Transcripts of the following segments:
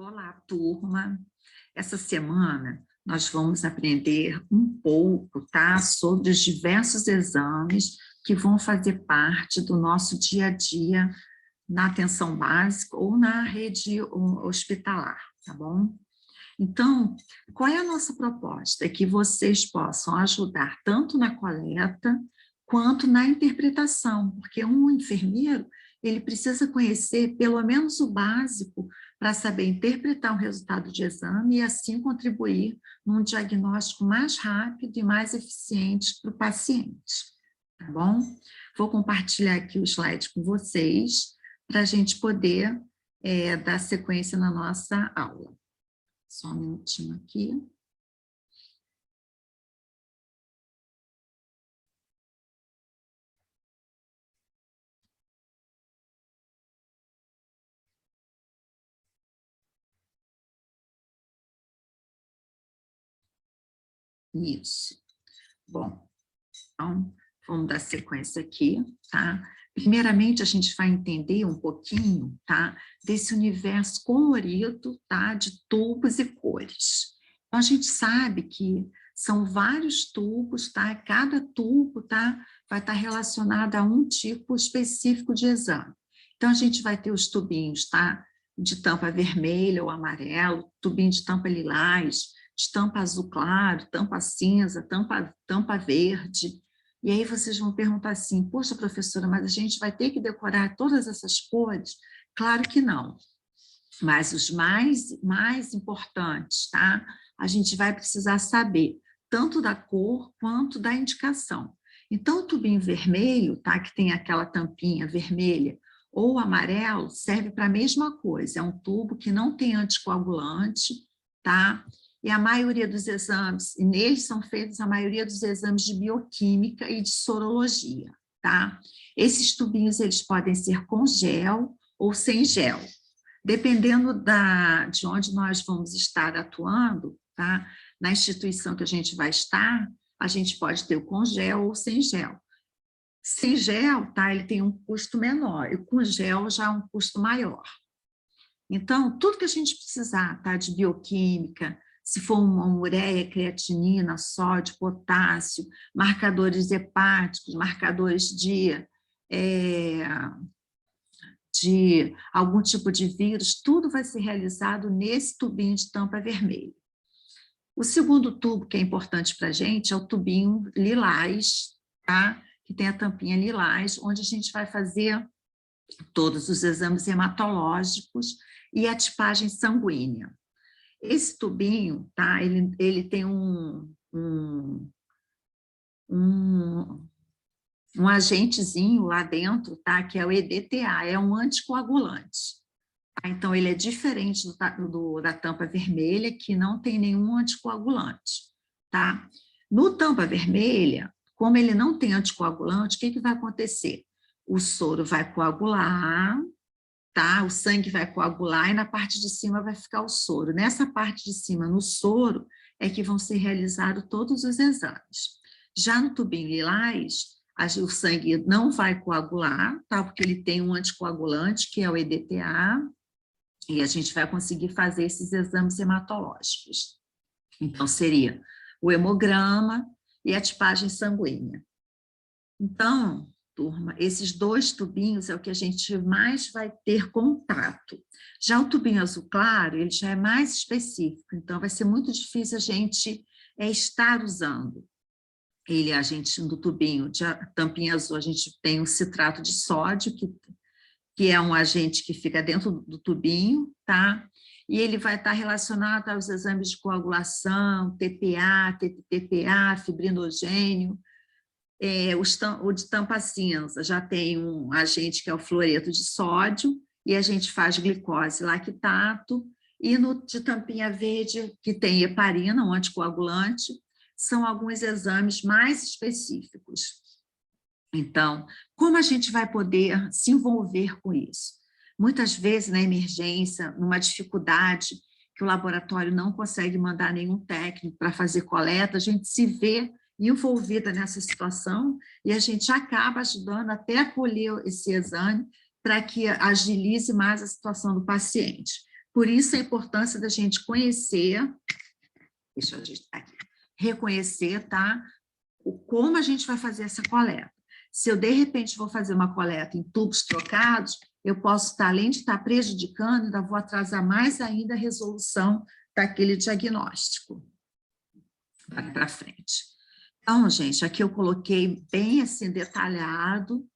Olá, turma. Essa semana nós vamos aprender um pouco, tá, sobre os diversos exames que vão fazer parte do nosso dia a dia na atenção básica ou na rede hospitalar, tá bom? Então, qual é a nossa proposta? É que vocês possam ajudar tanto na coleta quanto na interpretação, porque um enfermeiro, ele precisa conhecer pelo menos o básico para saber interpretar um resultado de exame e assim contribuir num diagnóstico mais rápido e mais eficiente para o paciente, tá bom? Vou compartilhar aqui o slide com vocês para a gente poder dar sequência na nossa aula. Só um minutinho aqui. Isso. Bom, então, vamos dar sequência aqui, tá? Primeiramente, a gente vai entender um pouquinho, tá, desse universo colorido, tá, de tubos e cores. Então, a gente sabe que são vários tubos, tá? Cada tubo, tá, vai estar relacionado a um tipo específico de exame. Então, a gente vai ter os tubinhos, tá, de tampa vermelha ou amarelo, tubinho de tampa lilás, de tampa azul claro, tampa cinza, tampa verde. E aí vocês vão perguntar assim, poxa, professora, mas a gente vai ter que decorar todas essas cores? Claro que não. Mas os mais importantes, tá? A gente vai precisar saber tanto da cor quanto da indicação. Então, o tubinho vermelho, tá? Que tem aquela tampinha vermelha, ou amarelo, serve para a mesma coisa. É um tubo que não tem anticoagulante, tá? E a maioria dos exames, e neles são feitos a maioria dos exames de bioquímica e de sorologia, tá? Esses tubinhos, eles podem ser com gel ou sem gel. Dependendo de onde nós vamos estar atuando, tá? Na instituição que a gente vai estar, a gente pode ter o com gel ou sem gel. Sem gel, tá? Ele tem um custo menor, e com gel já é um custo maior. Então, tudo que a gente precisar, tá? De bioquímica, se for uma ureia, creatinina, sódio, potássio, marcadores hepáticos, marcadores de algum tipo de vírus, tudo vai ser realizado nesse tubinho de tampa vermelha. O segundo tubo que é importante para a gente é o tubinho lilás, tá? Que tem a tampinha lilás, onde a gente vai fazer todos os exames hematológicos e a tipagem sanguínea. Esse tubinho, tá? Ele tem um agentezinho lá dentro, tá? Que é o EDTA, é um anticoagulante. Tá? Então, ele é diferente da tampa vermelha, que não tem nenhum anticoagulante. Tá? No tampa vermelha, como ele não tem anticoagulante, o que vai acontecer? O soro vai coagular, tá? O sangue vai coagular e na parte de cima vai ficar o soro. Nessa parte de cima, no soro, é que vão ser realizados todos os exames. Já no tubinho lilás, o sangue não vai coagular, tá? Porque ele tem um anticoagulante, que é o EDTA, e a gente vai conseguir fazer esses exames hematológicos. Então, seria o hemograma e a tipagem sanguínea. Então, turma, esses dois tubinhos é o que a gente mais vai ter contato. Já o tubinho azul claro, ele já é mais específico, então vai ser muito difícil a gente estar usando. No tubinho de tampinha azul, a gente tem o citrato de sódio, que é um agente que fica dentro do tubinho, tá? E ele vai estar relacionado aos exames de coagulação, TPA, TPA, fibrinogênio. O de tampa cinza já tem um agente que é o fluoreto de sódio, e a gente faz glicose lactato, e no de tampinha verde, que tem heparina, um anticoagulante, são alguns exames mais específicos. Então, como a gente vai poder se envolver com isso? Muitas vezes, na emergência, numa dificuldade que o laboratório não consegue mandar nenhum técnico para fazer coleta, a gente se vê envolvida nessa situação e a gente acaba ajudando até a colher esse exame para que agilize mais a situação do paciente. Por isso a importância da gente conhecer, deixa eu ajustar aqui, reconhecer, tá? Como a gente vai fazer essa coleta. Se eu, de repente, vou fazer uma coleta em tubos trocados, eu posso estar, além de estar prejudicando, ainda vou atrasar mais ainda a resolução daquele diagnóstico. Vai para frente. Então, gente, aqui eu coloquei bem assim detalhado,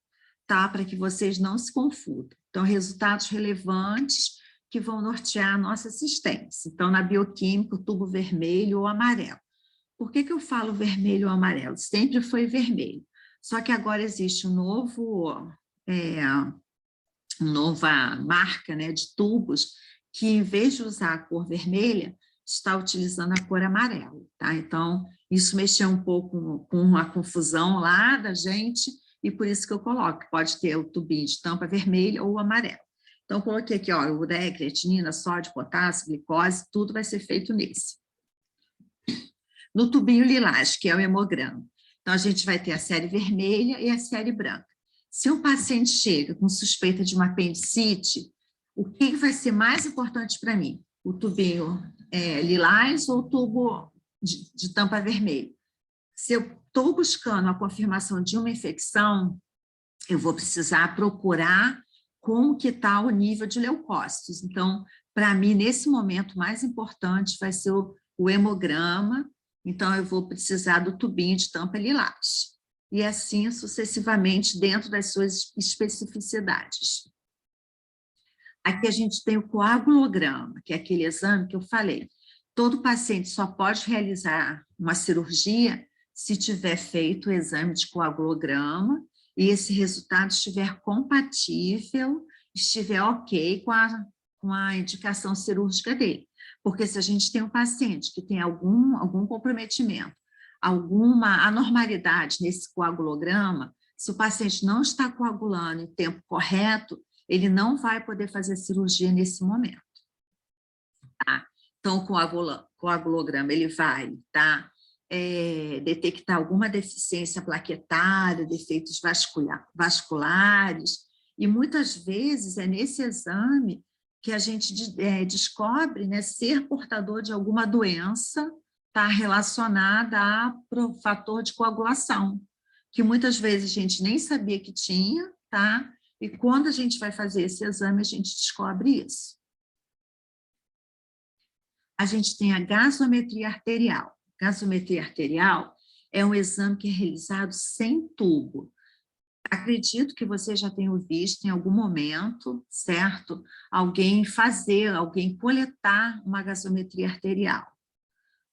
tá? Para que vocês não se confundam. Então, resultados relevantes que vão nortear a nossa assistência. Então, na bioquímica, o tubo vermelho ou amarelo. Por que eu falo vermelho ou amarelo? Sempre foi vermelho. Só que agora existe uma nova marca, né, de tubos que, em vez de usar a cor vermelha, está utilizando a cor amarela, tá? Então, isso mexeu um pouco com a confusão lá da gente, e por isso que eu coloco, pode ter o tubinho de tampa vermelha ou amarelo. Então, eu coloquei aqui, ó, ureia, creatinina, sódio, potássio, glicose, tudo vai ser feito nesse. No tubinho lilás, que é o hemograma. Então, a gente vai ter a série vermelha e a série branca. Se um paciente chega com suspeita de uma apendicite, o que vai ser mais importante para mim? O tubinho lilás ou o tubo de tampa vermelha? Se eu estou buscando a confirmação de uma infecção, eu vou precisar procurar como que está o nível de leucócitos. Então, para mim, nesse momento, mais importante vai ser o hemograma. Então, eu vou precisar do tubinho de tampa lilás. E assim sucessivamente dentro das suas especificidades. Aqui a gente tem o coagulograma, que é aquele exame que eu falei. Todo paciente só pode realizar uma cirurgia se tiver feito o exame de coagulograma e esse resultado estiver compatível, estiver ok com a indicação cirúrgica dele. Porque se a gente tem um paciente que tem algum comprometimento, alguma anormalidade nesse coagulograma, se o paciente não está coagulando em tempo correto, ele não vai poder fazer cirurgia nesse momento. Tá? Então, o coagulograma, ele vai detectar alguma deficiência plaquetária, defeitos vasculares, e muitas vezes é nesse exame que a gente descobre, né, ser portador de alguma doença relacionada ao fator de coagulação, que muitas vezes a gente nem sabia que tinha, tá? E quando a gente vai fazer esse exame, a gente descobre isso. A gente tem a gasometria arterial. Gasometria arterial é um exame que é realizado sem tubo. Acredito que você já tenha visto em algum momento, certo? Alguém coletar uma gasometria arterial.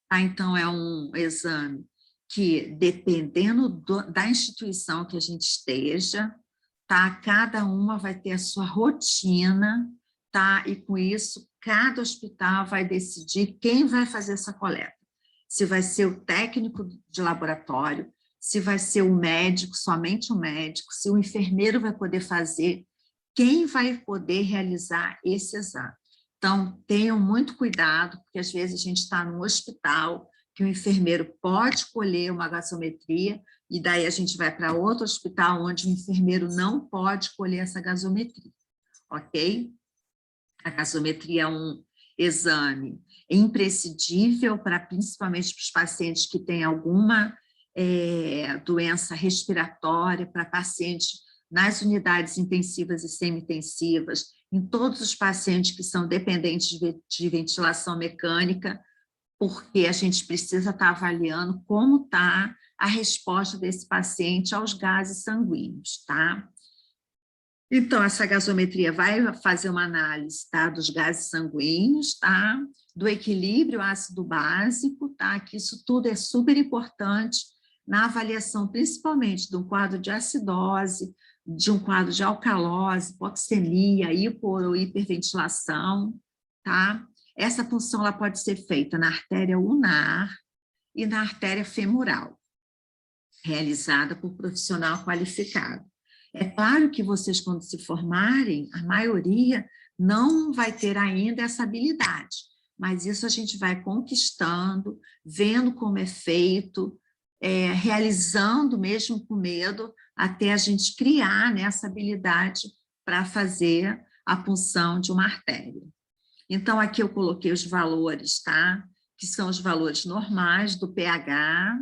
Tá? Então, é um exame que, dependendo da instituição que a gente esteja, tá? Cada uma vai ter a sua rotina, tá? E com isso, cada hospital vai decidir quem vai fazer essa coleta. Se vai ser o técnico de laboratório, se vai ser o médico, somente o médico, se o enfermeiro vai poder fazer, quem vai poder realizar esse exame. Então, tenham muito cuidado, porque às vezes a gente está num hospital que o enfermeiro pode colher uma gasometria, e daí a gente vai para outro hospital onde o enfermeiro não pode colher essa gasometria, ok? A gasometria é um exame imprescindível principalmente para os pacientes que têm alguma doença respiratória, para pacientes nas unidades intensivas e semi-intensivas, em todos os pacientes que são dependentes de ventilação mecânica, porque a gente precisa estar avaliando como está a resposta desse paciente aos gases sanguíneos, tá? Então, essa gasometria vai fazer uma análise, tá, dos gases sanguíneos, tá, do equilíbrio ácido básico, tá, que isso tudo é super importante na avaliação, principalmente de um quadro de acidose, de um quadro de alcalose, hipoxemia, ou hiperventilação, tá? Essa função ela pode ser feita na artéria ulnar e na artéria femoral, realizada por profissional qualificado. É claro que vocês, quando se formarem, a maioria não vai ter ainda essa habilidade, mas isso a gente vai conquistando, vendo como é feito, realizando mesmo com medo, até a gente criar, né, essa habilidade para fazer a punção de uma artéria. Então, aqui eu coloquei os valores, tá? Que são os valores normais do pH,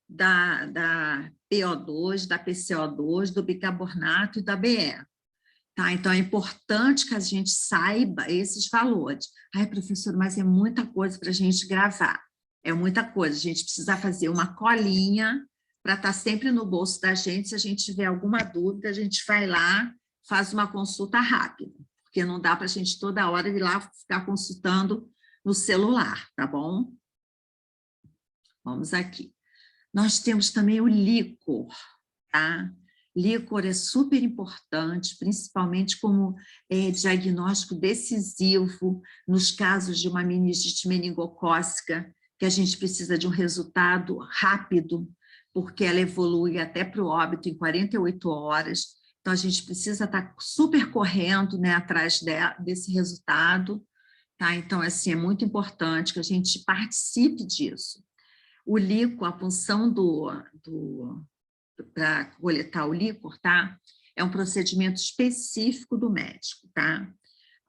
da PO2, da PCO2, do bicarbonato e da BE. Tá? Então, é importante que a gente saiba esses valores. Ai, professor, mas é muita coisa para a gente gravar. É muita coisa. A gente precisa fazer uma colinha para estar sempre no bolso da gente. Se a gente tiver alguma dúvida, a gente vai lá, faz uma consulta rápida, porque não dá para a gente toda hora ir lá ficar consultando no celular, tá bom? Vamos aqui. Nós temos também o líquor, tá? Líquor é super importante, principalmente como diagnóstico decisivo nos casos de uma meningite meningocócica, que a gente precisa de um resultado rápido, porque ela evolui até para o óbito em 48 horas. Então, a gente precisa estar super correndo, né, atrás desse resultado. Tá? Então, assim, é muito importante que a gente participe disso. O líquor, a função para coletar o líquor, tá? É um procedimento específico do médico, tá?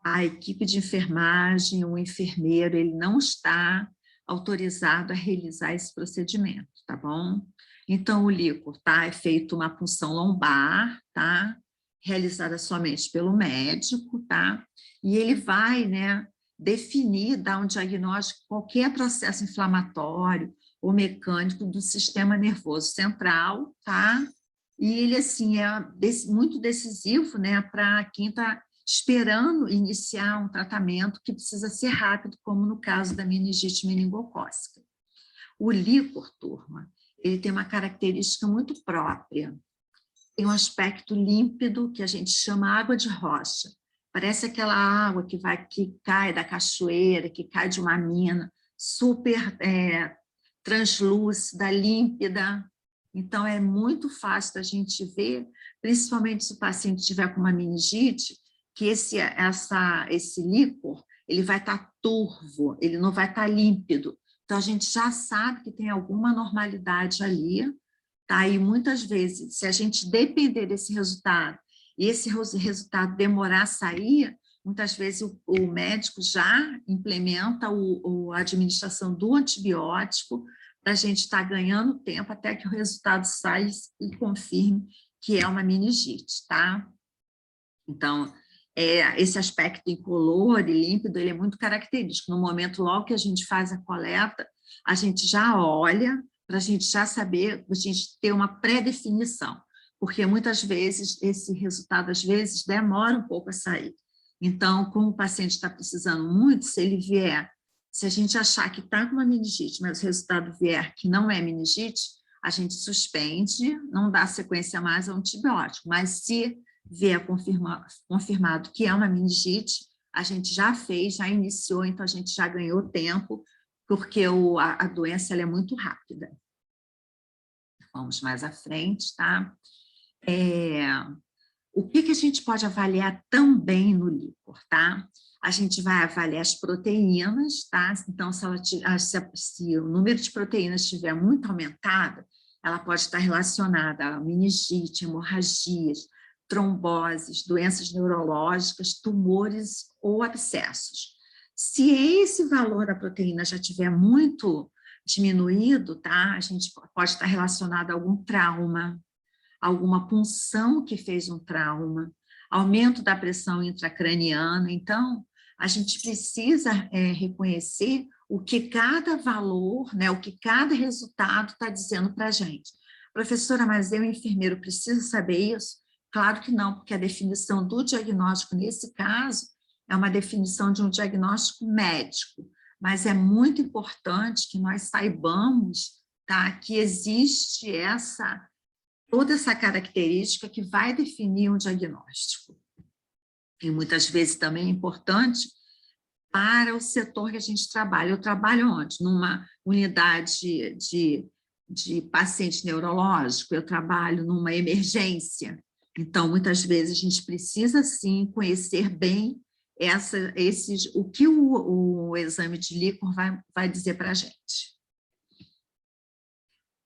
A equipe de enfermagem, o enfermeiro, ele não está autorizado a realizar esse procedimento, tá bom? Então, o líquor, tá? É feito uma punção lombar, tá? Realizada somente pelo médico, tá? E ele vai, né, definir, dar um diagnóstico de qualquer processo inflamatório, ou mecânico do sistema nervoso central, tá? E ele, assim, é muito decisivo, né, para quem está esperando iniciar um tratamento que precisa ser rápido, como no caso da meningite meningocócica. O líquor, turma, ele tem uma característica muito própria. Tem um aspecto límpido, que a gente chama água de rocha. Parece aquela água que cai da cachoeira, que cai de uma mina, super translúcida, límpida. Então, é muito fácil da gente ver, principalmente se o paciente tiver com uma meningite, que esse líquor ele vai estar turvo, ele não vai estar límpido. Então, a gente já sabe que tem alguma normalidade ali, tá? E muitas vezes, se a gente depender desse resultado, e esse resultado demorar a sair, muitas vezes o médico já implementa a administração do antibiótico para a gente estar ganhando tempo até que o resultado saia e confirme que é uma meningite, tá? Então, esse aspecto incolor e límpido, ele é muito característico. No momento, logo que a gente faz a coleta, a gente já olha para a gente já saber, a gente ter uma pré-definição, porque muitas vezes esse resultado, às vezes, demora um pouco a sair. Então, como o paciente está precisando muito, se ele vier, se a gente achar que está com uma meningite, mas o resultado vier que não é meningite, a gente suspende, não dá sequência mais ao antibiótico, mas se vier confirmado que é uma meningite, a gente já fez, já iniciou, então a gente já ganhou tempo, porque a doença ela é muito rápida. Vamos mais à frente, tá? O que a gente pode avaliar também no líquor, tá? A gente vai avaliar as proteínas, tá? Então, se o número de proteínas estiver muito aumentado, ela pode estar relacionada a meningite, hemorragias, tromboses, doenças neurológicas, tumores ou abscessos. Se esse valor da proteína já estiver muito diminuído, tá? A gente pode estar relacionado a algum trauma, alguma punção que fez um trauma, aumento da pressão intracraniana. Então, a gente precisa reconhecer o que cada valor, né, o que cada resultado está dizendo para a gente. Professora, mas eu, enfermeiro, preciso saber isso? Claro que não, porque a definição do diagnóstico, nesse caso, é uma definição de um diagnóstico médico, mas é muito importante que nós saibamos, tá, que existe toda essa característica que vai definir um diagnóstico. E muitas vezes também é importante para o setor que a gente trabalha. Eu trabalho onde? Numa unidade de paciente neurológico, eu trabalho numa emergência. Então, muitas vezes a gente precisa, sim, conhecer bem o que o exame de líquor vai dizer para a gente.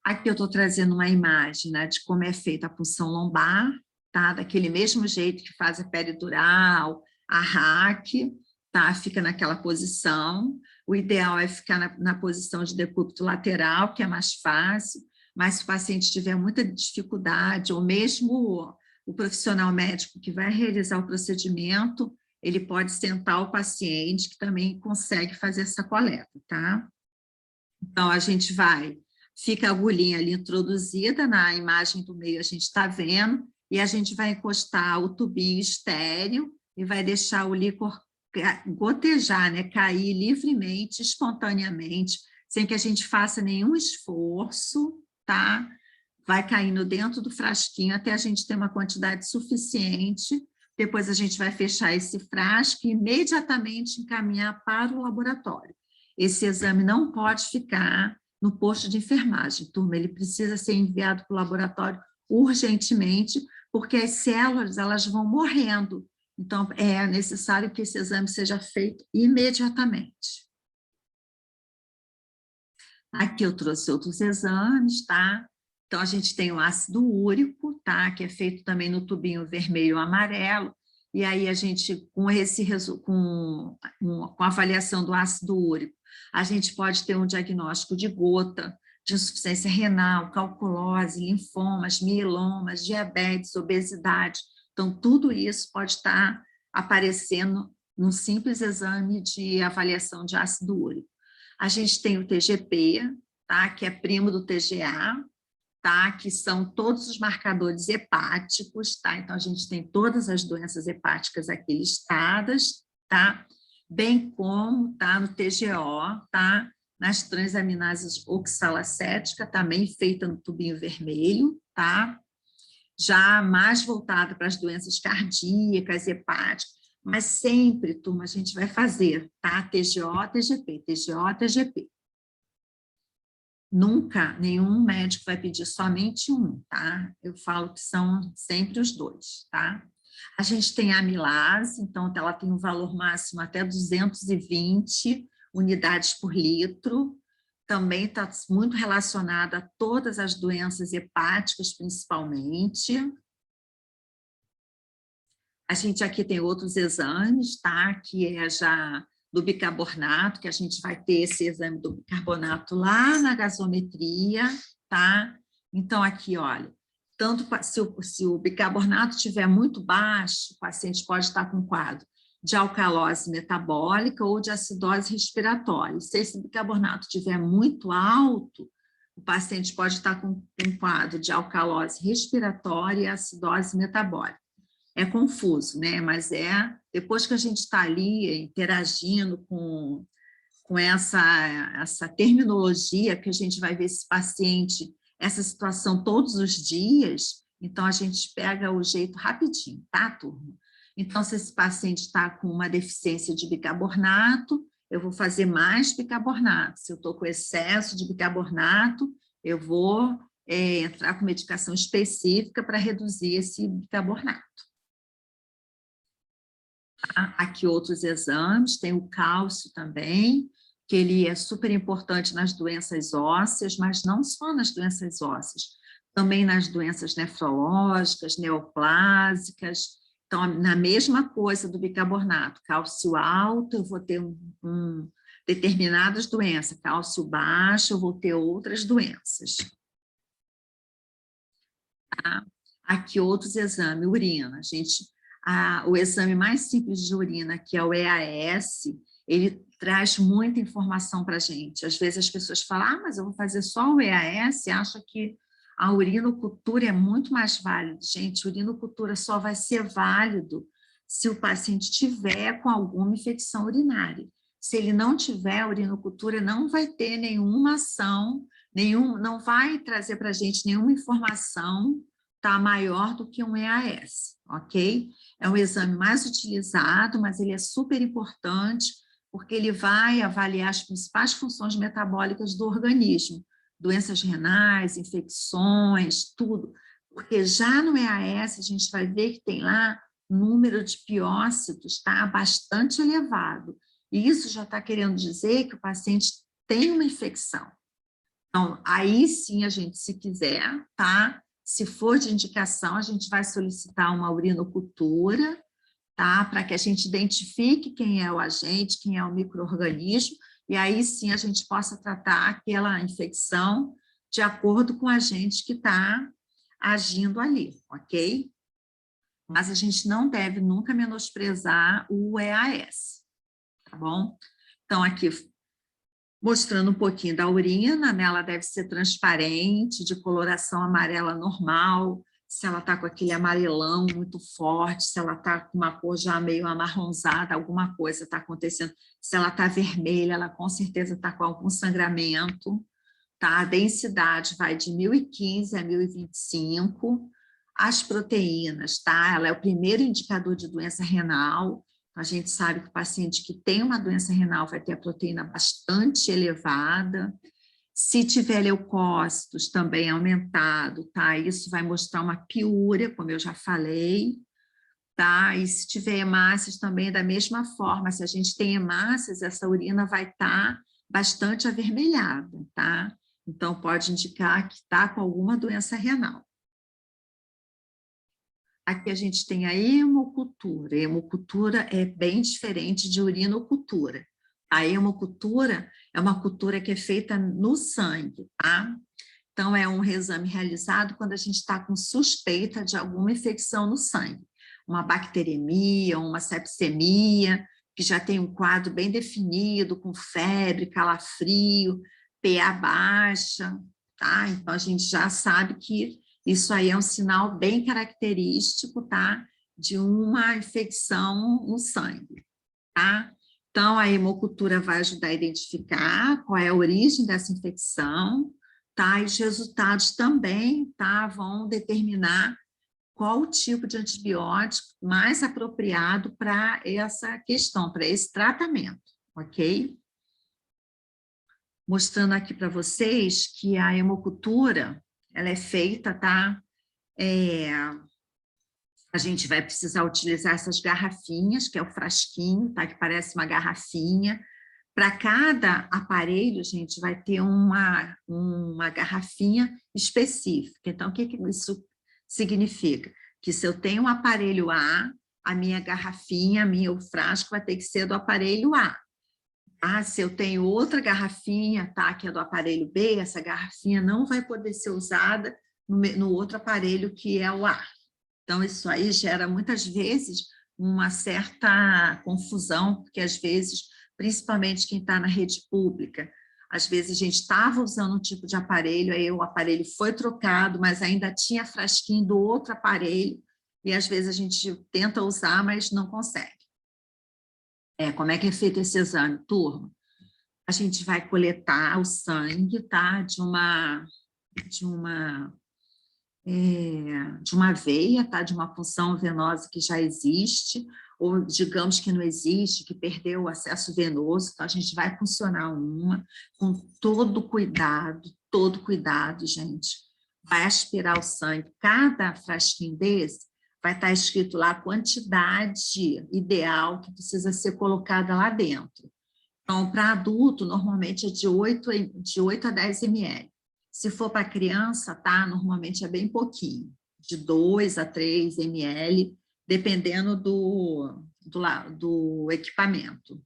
Aqui eu estou trazendo uma imagem, né, de como é feita a punção lombar, tá? Daquele mesmo jeito que faz a peridural, a RAC, tá? Fica naquela posição. O ideal é ficar na posição de decúbito lateral, que é mais fácil, mas se o paciente tiver muita dificuldade, ou mesmo o profissional médico que vai realizar o procedimento, ele pode sentar o paciente, que também consegue fazer essa coleta, tá? Então, a gente fica a agulhinha ali introduzida, na imagem do meio a gente está vendo, e a gente vai encostar o tubinho estéreo e vai deixar o líquor gotejar, né, cair livremente, espontaneamente, sem que a gente faça nenhum esforço, tá? Vai caindo dentro do frasquinho até a gente ter uma quantidade suficiente. Depois a gente vai fechar esse frasco e imediatamente encaminhar para o laboratório. Esse exame não pode ficar no posto de enfermagem, turma, ele precisa ser enviado para o laboratório urgentemente, porque as células elas vão morrendo. Então, é necessário que esse exame seja feito imediatamente. Aqui eu trouxe outros exames, tá? Então, a gente tem o ácido úrico, tá? Que é feito também no tubinho vermelho ou amarelo, e aí a gente, com a avaliação do ácido úrico, a gente pode ter um diagnóstico de gota, de insuficiência renal, calculose, linfomas, mielomas, diabetes, obesidade. Então, tudo isso pode estar aparecendo num simples exame de avaliação de ácido úrico. A gente tem o TGP, tá? Que é primo do TGA, tá? Que são todos os marcadores hepáticos, tá? Então, a gente tem todas as doenças hepáticas aqui listadas, tá? Bem como, tá? No TGO, tá? Nas transaminases oxalacética, também feita no tubinho vermelho, tá? Já mais voltada para as doenças cardíacas, hepáticas, mas sempre, turma, a gente vai fazer, tá? TGO, TGP, TGO, TGP. Nunca nenhum médico vai pedir somente um, tá? Eu falo que são sempre os dois, tá? A gente tem a amilase, então ela tem um valor máximo até 220 unidades por litro, também está muito relacionada a todas as doenças hepáticas, principalmente. A gente aqui tem outros exames, tá? Que é já do bicarbonato, que a gente vai ter esse exame do bicarbonato lá na gasometria, tá? Então, aqui, olha, tanto se o bicarbonato estiver muito baixo, o paciente pode estar com quadro de alcalose metabólica ou de acidose respiratória. Se esse bicarbonato estiver muito alto, o paciente pode estar com um quadro de alcalose respiratória e acidose metabólica. É confuso, né? Mas depois que a gente está ali interagindo com essa terminologia, que a gente vai ver esse paciente, essa situação todos os dias, então a gente pega o jeito rapidinho, tá, turma? Então, se esse paciente está com uma deficiência de bicarbonato, eu vou fazer mais bicarbonato. Se eu estou com excesso de bicarbonato, eu vou entrar com medicação específica para reduzir esse bicarbonato. Aqui outros exames, tem o cálcio também, que ele é super importante nas doenças ósseas, mas não só nas doenças ósseas, também nas doenças nefrológicas, neoplásicas. Então, na mesma coisa do bicarbonato, cálcio alto, eu vou ter determinadas doenças, cálcio baixo, eu vou ter outras doenças. Tá? Aqui outros exames, urina, o exame mais simples de urina, que é o EAS, ele traz muita informação para a gente. Às vezes as pessoas falam, mas eu vou fazer só o EAS, e acha que a urinocultura é muito mais válida. Gente, urinocultura só vai ser válido se o paciente tiver com alguma infecção urinária. Se ele não tiver, a urinocultura não vai ter nenhuma ação, não vai trazer para a gente nenhuma informação maior do que um EAS, ok? É um exame mais utilizado, mas ele é super importante, porque ele vai avaliar as principais funções metabólicas do organismo, doenças renais, infecções, tudo. Porque já no EAS a gente vai ver que tem lá número de piócitos, tá? Bastante elevado. E isso já está querendo dizer que o paciente tem uma infecção. Então, aí sim a gente, se quiser, tá? Se for de indicação, a gente vai solicitar uma urinocultura, tá? Para que a gente identifique quem é o agente, quem é o micro-organismo, e aí sim a gente possa tratar aquela infecção de acordo com o agente que está agindo ali, ok? Mas a gente não deve nunca menosprezar o EAS, tá bom? Então, aqui, mostrando um pouquinho da urina, né? Ela deve ser transparente, de coloração amarela normal, se ela está com aquele amarelão muito forte, se ela está com uma cor já meio amarronzada, alguma coisa está acontecendo. Se ela está vermelha, ela com certeza está com algum sangramento, tá? A densidade vai de 1015 a 1025. As proteínas, tá? Ela é o primeiro indicador de doença renal. A gente sabe que o paciente que tem uma doença renal vai ter a proteína bastante elevada. Se tiver leucócitos também aumentado, tá? Isso vai mostrar uma piúria, como eu já falei, tá? E se tiver hemácias também, da mesma forma, se a gente tem hemácias, essa urina vai estar bastante avermelhada, tá? Então, pode indicar que está com alguma doença renal. Aqui a gente tem a hemocultura. A hemocultura é bem diferente de urinocultura. A hemocultura é uma cultura que é feita no sangue, tá? Então, é um exame realizado quando a gente está com suspeita de alguma infecção no sangue. Uma bacteremia, uma sepsemia, que já tem um quadro bem definido, com febre, calafrio, pH baixa, tá? Então, a gente já sabe que isso aí é um sinal bem característico, tá? De uma infecção no sangue, tá? Então, a hemocultura vai ajudar a identificar qual é a origem dessa infecção, tá? E os resultados também, tá? Vão determinar qual o tipo de antibiótico mais apropriado para essa questão, para esse tratamento, ok? Mostrando aqui para vocês que a hemocultura, ela é feita, tá? A gente vai precisar utilizar essas garrafinhas, que é o frasquinho, tá? Que parece uma garrafinha. Para cada aparelho, gente, vai ter uma garrafinha específica. Então, o que isso significa? Que se eu tenho um aparelho a minha garrafinha, o frasco vai ter que ser do aparelho A. Ah, se eu tenho outra garrafinha, tá, que é do aparelho B, essa garrafinha não vai poder ser usada no outro aparelho que é o A. Então, isso aí gera muitas vezes uma certa confusão, porque às vezes, principalmente quem está na rede pública, às vezes a gente estava usando um tipo de aparelho, aí o aparelho foi trocado, mas ainda tinha frasquinho do outro aparelho, e às vezes a gente tenta usar, mas não consegue. Como é que é feito esse exame, turma? A gente vai coletar o sangue, tá? De uma veia, tá? De uma punção venosa que já existe, ou digamos que não existe, que perdeu o acesso venoso, então a gente vai funcionar uma com todo cuidado, gente. Vai aspirar o sangue. Cada frasquinho desse vai estar escrito lá a quantidade ideal que precisa ser colocada lá dentro. Então, para adulto, normalmente é de 8 a 10 ml. Se for para criança, tá? Normalmente é bem pouquinho, de 2 a 3 ml, dependendo do equipamento.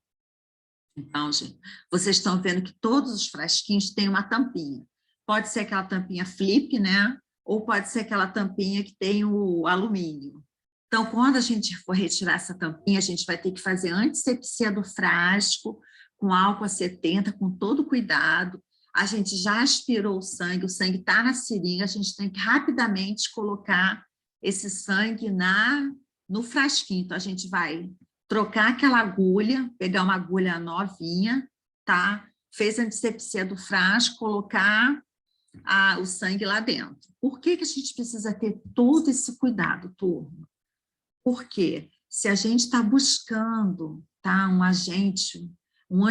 Então, gente, vocês estão vendo que todos os frasquinhos têm uma tampinha. Pode ser aquela tampinha flip, né? Ou pode ser aquela tampinha que tem o alumínio. Então, quando a gente for retirar essa tampinha, a gente vai ter que fazer antisepsia do frasco, com álcool a 70, com todo cuidado. A gente já aspirou o sangue está na seringa, a gente tem que rapidamente colocar esse sangue no frasquinho. Então, a gente vai trocar aquela agulha, pegar uma agulha novinha, tá? Fez a antisepsia do frasco, colocar o sangue lá dentro. Por que a gente precisa ter todo esse cuidado, turma? Porque se a gente está buscando, tá, um agente, um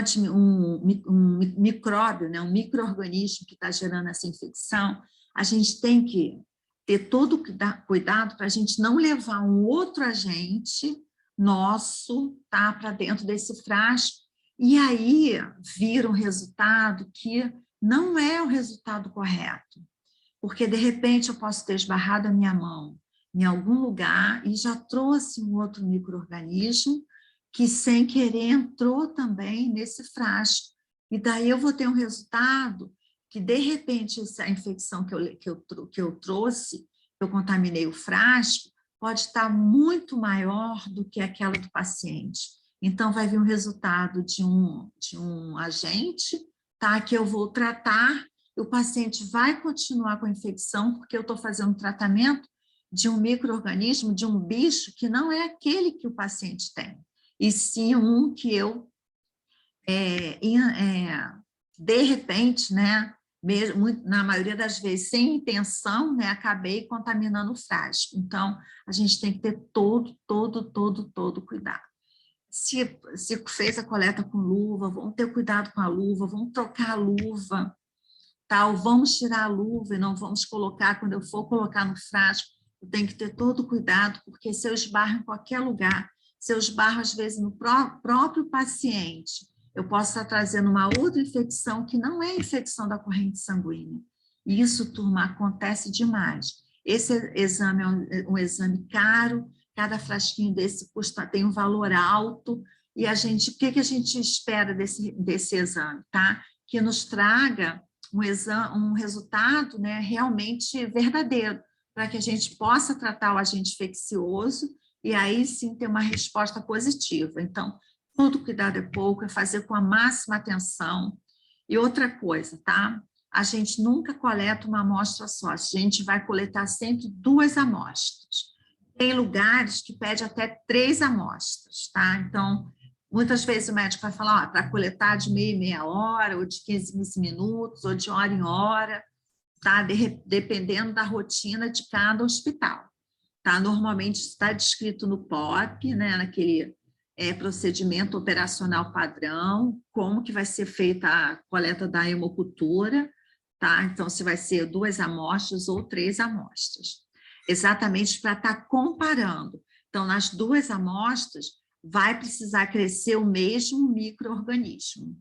micróbio, né, um micro-organismo que está gerando essa infecção, a gente tem que ter todo cuidado para a gente não levar um outro agente nosso, tá, para dentro desse frasco, e aí vira um resultado que não é o resultado correto, porque de repente eu posso ter esbarrado a minha mão em algum lugar e já trouxe um outro micro-organismo que, sem querer, entrou também nesse frasco. E daí eu vou ter um resultado que, de repente, essa infecção que eu trouxe, eu contaminei o frasco, pode estar muito maior do que aquela do paciente. Então, vai vir um resultado de um agente, tá, que eu vou tratar, o paciente vai continuar com a infecção, porque eu estou fazendo tratamento de um micro-organismo, de um bicho que não é aquele que o paciente tem, e sim um que eu, de repente, né, mesmo, na maioria das vezes, sem intenção, né, acabei contaminando o frasco. Então, a gente tem que ter todo cuidado. Se fez a coleta com luva, vamos ter cuidado com a luva, vamos trocar a luva, tá? Ou vamos tirar a luva e não vamos colocar, quando eu for colocar no frasco, eu tenho que ter todo cuidado, porque se eu esbarro em qualquer lugar, se eu esbarro, às vezes, no próprio paciente, eu posso estar trazendo uma outra infecção que não é infecção da corrente sanguínea. E isso, turma, acontece demais. Esse exame é um exame caro, cada frasquinho desse tem um valor alto, e o que a gente espera desse exame, tá? Que nos traga um resultado, né, realmente verdadeiro, para que a gente possa tratar o agente infeccioso e aí sim ter uma resposta positiva. Então, todo cuidado é pouco, é fazer com a máxima atenção. E outra coisa, tá? A gente nunca coleta uma amostra só, a gente vai coletar sempre 2 amostras. Tem lugares que pede até 3 amostras, tá? Então, muitas vezes o médico vai falar, para coletar de meia em meia hora, ou de 15 em 15 minutos, ou de hora em hora, tá? Dependendo da rotina de cada hospital, tá? Normalmente está descrito no POP, né? Naquele procedimento operacional padrão, como que vai ser feita a coleta da hemocultura, tá? Então, se vai ser 2 amostras ou 3 amostras, exatamente para estar comparando. Então, nas 2 amostras, vai precisar crescer o mesmo micro-organismo.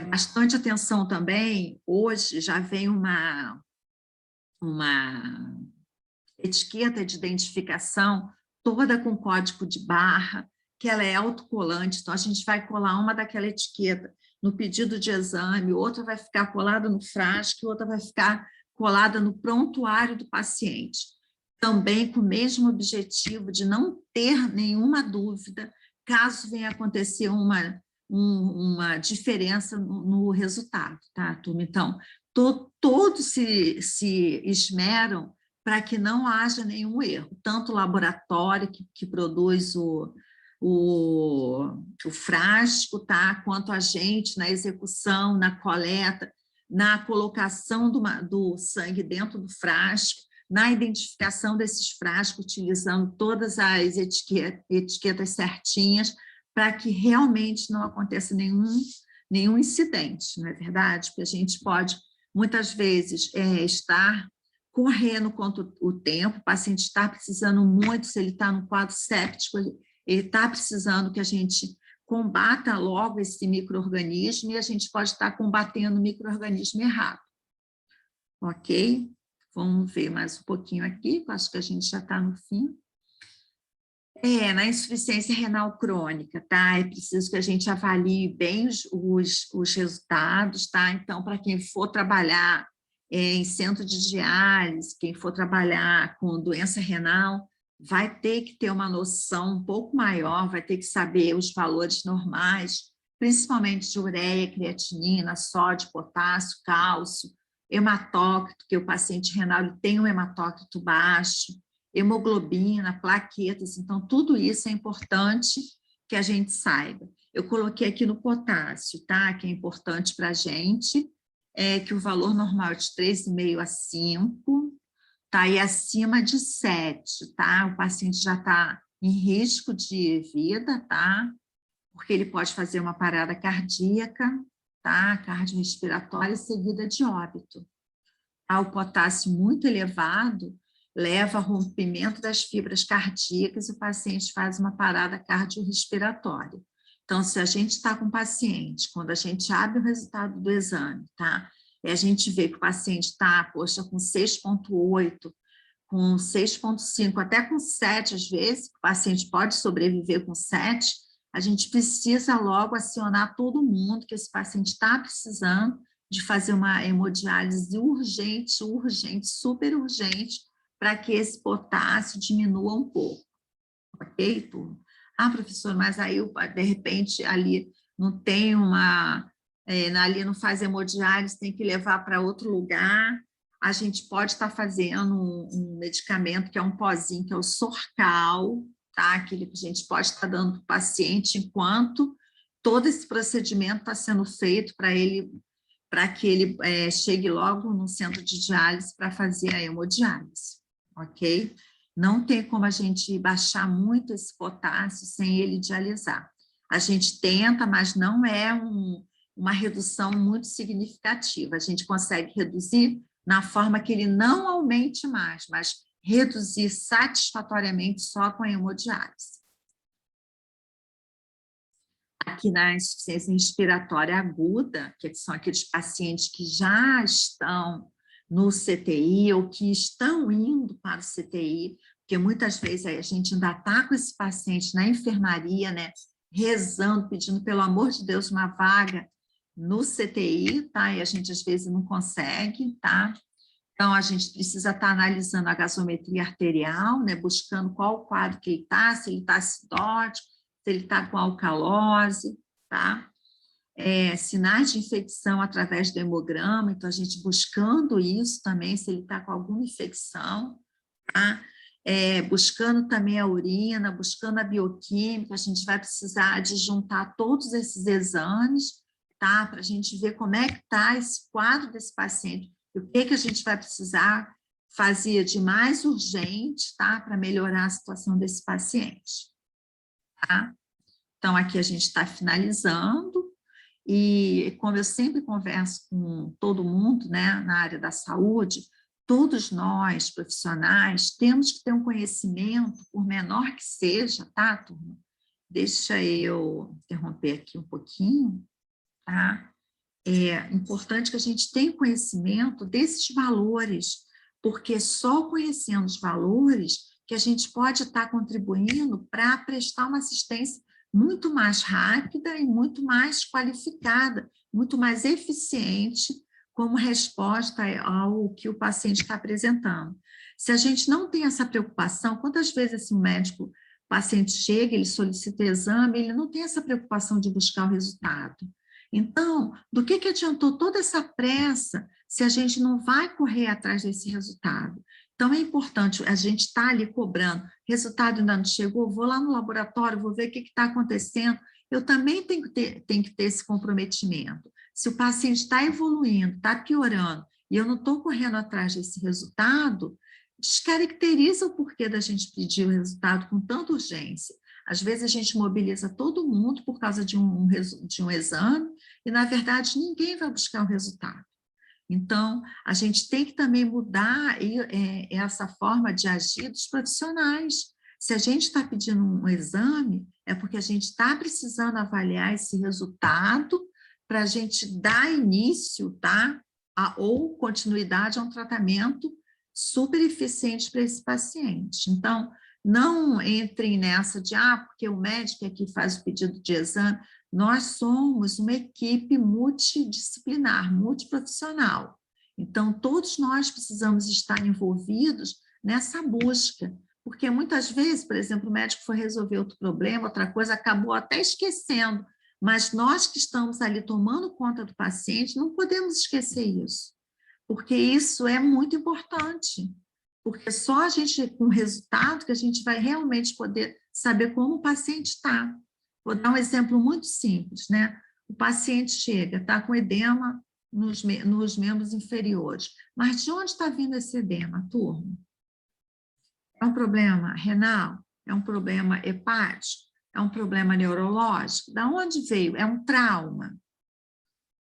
Bastante atenção também, hoje já vem uma etiqueta de identificação toda com código de barra, que ela é autocolante, então a gente vai colar uma daquela etiqueta no pedido de exame, outra vai ficar colada no frasco, outra vai ficar colada no prontuário do paciente, também com o mesmo objetivo de não ter nenhuma dúvida, caso venha acontecer uma diferença no resultado, tá, turma? Então, todos se esmeram para que não haja nenhum erro, tanto o laboratório que produz o frasco, tá? Quanto a gente na execução, na coleta, na colocação do sangue dentro do frasco, na identificação desses frascos, utilizando todas as etiquetas certinhas, para que realmente não aconteça nenhum incidente, não é verdade? Porque a gente pode, muitas vezes, estar correndo contra o tempo, o paciente está precisando muito, se ele está no quadro séptico, ele está precisando que a gente combata logo esse micro-organismo e a gente pode estar combatendo o micro-organismo errado. Ok? Vamos ver mais um pouquinho aqui, acho que a gente já está no fim. Na insuficiência renal crônica, tá? É preciso que a gente avalie bem os resultados, tá? Então, para quem for trabalhar em centro de diálise, quem for trabalhar com doença renal, vai ter que ter uma noção um pouco maior, vai ter que saber os valores normais, principalmente de ureia, creatinina, sódio, potássio, cálcio, hematócrito, que o paciente renal ele tem um hematócrito baixo, hemoglobina, plaquetas, então tudo isso é importante que a gente saiba. Eu coloquei aqui no potássio, tá? Que é importante para a gente, que o valor normal é de 3,5 a 5, tá? E acima de 7, tá? O paciente já está em risco de vida, tá? Porque ele pode fazer uma parada cardíaca, tá? Cardiorrespiratória seguida de óbito. Tá? O potássio muito elevado leva ao rompimento das fibras cardíacas e o paciente faz uma parada cardiorrespiratória. Então, se a gente está com o paciente, quando a gente abre o resultado do exame, tá? E a gente vê que o paciente está, poxa, com 6,8, com 6,5 até com 7 às vezes, o paciente pode sobreviver com 7, a gente precisa logo acionar todo mundo que esse paciente está precisando de fazer uma hemodiálise urgente, urgente, super urgente, para que esse potássio diminua um pouco, ok, turma? Ah, professor, mas aí, de repente, ali não tem ali não faz hemodiálise, tem que levar para outro lugar. A gente pode estar fazendo um medicamento que é um pozinho, que é o Sorcal, tá? Aquele que a gente pode estar dando para o paciente enquanto todo esse procedimento está sendo feito para que ele chegue logo no centro de diálise para fazer a hemodiálise, ok? Não tem como a gente baixar muito esse potássio sem ele dialisar. A gente tenta, mas não é uma redução muito significativa. A gente consegue reduzir na forma que ele não aumente mais, mas reduzir satisfatoriamente só com a hemodiálise. Aqui na insuficiência respiratória aguda, que são aqueles pacientes que já estão no CTI ou que estão indo para o CTI, porque muitas vezes a gente ainda está com esse paciente na enfermaria, né, rezando, pedindo pelo amor de Deus uma vaga no CTI, tá? E a gente às vezes não consegue, tá? Então a gente precisa estar analisando a gasometria arterial, né, buscando qual o quadro que ele está, se ele está acidótico, se ele está com alcalose, tá? Sinais de infecção através do hemograma, então a gente buscando isso também, se ele está com alguma infecção, tá? Buscando também a urina, buscando a bioquímica, a gente vai precisar de juntar todos esses exames, tá? Para a gente ver como é que está esse quadro desse paciente, e o que a gente vai precisar fazer de mais urgente, tá? Para melhorar a situação desse paciente, tá? Então, aqui a gente está finalizando, e como eu sempre converso com todo mundo, né, na área da saúde, todos nós, profissionais, temos que ter um conhecimento, por menor que seja, tá, turma? Deixa eu interromper aqui um pouquinho, tá? É importante que a gente tenha conhecimento desses valores, porque só conhecendo os valores que a gente pode estar contribuindo para prestar uma assistência muito mais rápida e muito mais qualificada, muito mais eficiente como resposta ao que o paciente está apresentando. Se a gente não tem essa preocupação, quantas vezes esse médico, o paciente chega, ele solicita exame, ele não tem essa preocupação de buscar o resultado. Então, do que adiantou toda essa pressa se a gente não vai correr atrás desse resultado? Então, é importante a gente estar ali cobrando, resultado ainda não chegou, vou lá no laboratório, vou ver o que está acontecendo. Eu também tenho que ter esse comprometimento. Se o paciente está evoluindo, está piorando, e eu não estou correndo atrás desse resultado, descaracteriza o porquê da gente pedir o resultado com tanta urgência. Às vezes a gente mobiliza todo mundo por causa de um exame, e na verdade ninguém vai buscar o resultado. Então, a gente tem que também mudar essa forma de agir dos profissionais. Se a gente está pedindo um exame, é porque a gente está precisando avaliar esse resultado para a gente dar início, tá? Ou continuidade a um tratamento super eficiente para esse paciente. Então, não entrem nessa de, porque o médico é que faz o pedido de exame. Nós somos uma equipe multidisciplinar, multiprofissional. Então, todos nós precisamos estar envolvidos nessa busca, porque muitas vezes, por exemplo, o médico foi resolver outro problema, outra coisa, acabou até esquecendo, mas nós que estamos ali tomando conta do paciente, não podemos esquecer isso, porque isso é muito importante, porque só a gente, com o resultado, que a gente vai realmente poder saber como o paciente está. Vou dar um exemplo muito simples, né? O paciente chega, está com edema nos membros inferiores. Mas de onde está vindo esse edema, turma? É um problema renal? É um problema hepático? É um problema neurológico? Da onde veio? É um trauma.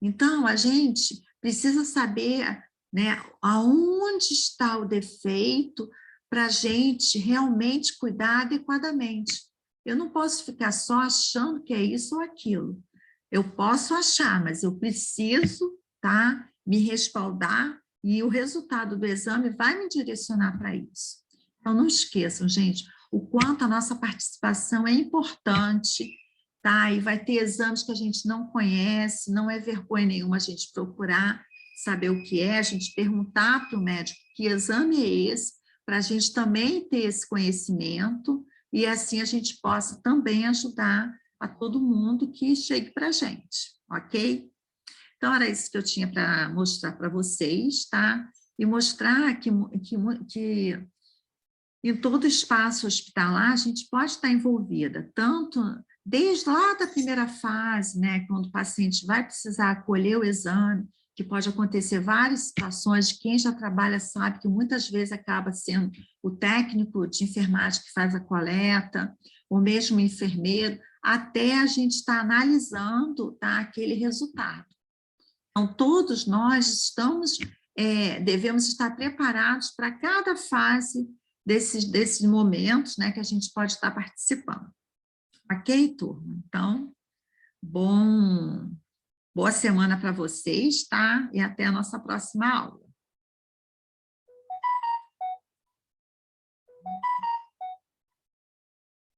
Então, a gente precisa saber, né, aonde está o defeito para a gente realmente cuidar adequadamente. Eu não posso ficar só achando que é isso ou aquilo. Eu posso achar, mas eu preciso, tá, me respaldar e o resultado do exame vai me direcionar para isso. Então, não esqueçam, gente, o quanto a nossa participação é importante, tá? E vai ter exames que a gente não conhece, não é vergonha nenhuma a gente procurar saber o que é, a gente perguntar para o médico que exame é esse, para a gente também ter esse conhecimento e assim a gente possa também ajudar a todo mundo que chegue para a gente, ok? Então, era isso que eu tinha para mostrar para vocês, tá? E mostrar que em todo espaço hospitalar a gente pode estar envolvida, tanto desde lá da primeira fase, né, quando o paciente vai precisar acolher o exame, que pode acontecer várias situações, quem já trabalha sabe que muitas vezes acaba sendo o técnico de enfermagem que faz a coleta, ou mesmo o enfermeiro, até a gente estar analisando, tá, aquele resultado. Então, todos nós devemos estar preparados para cada fase desses momentos, né, que a gente pode estar participando. Ok, turma? Então, boa semana para vocês, tá? E até a nossa próxima aula.